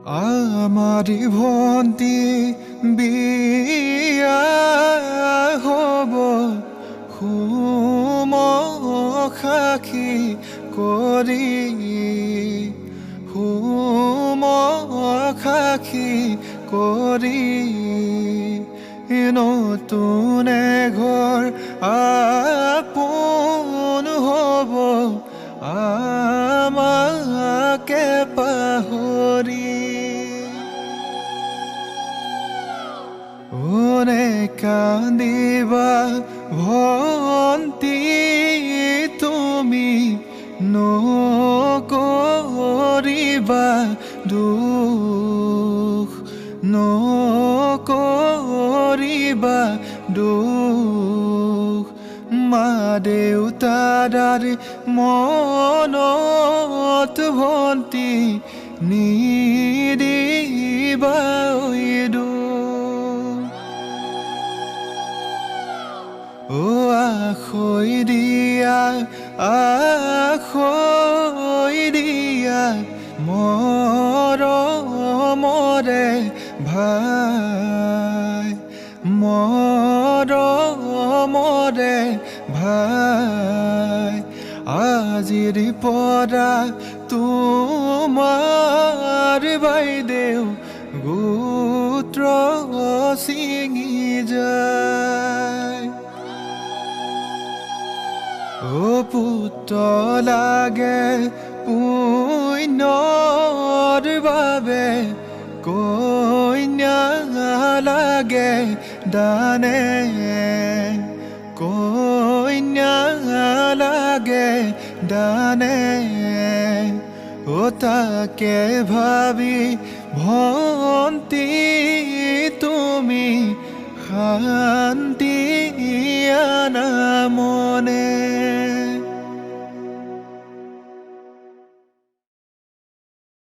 আমাৰি ভন্তি বিয়া হব হুম সাক্ষী কৰি হুম সাক্ষী কৰি নতুন ঘৰ আপোন হব আমাকে পাহৰি ওনে কান্দিবা ভন্তি তুমি নকৰিবা দুখ নকৰিবা দুখ মা দেউতাৰ মনত ভন্তি নিদিবা আখৈ দিয়া মৰমৰে ভাই মৰমৰে ভাই আজিৰ পৰা তোমাৰ বাইদেউ গোত্ৰ ছিঙি যায় পুত্ৰ লাগে পুণ্যৰ বাবে কন্যা লাগে দানে কন্যা লাগে দানে তাকে ভাবি ভন্তি তুমি শান্তি আনা মনে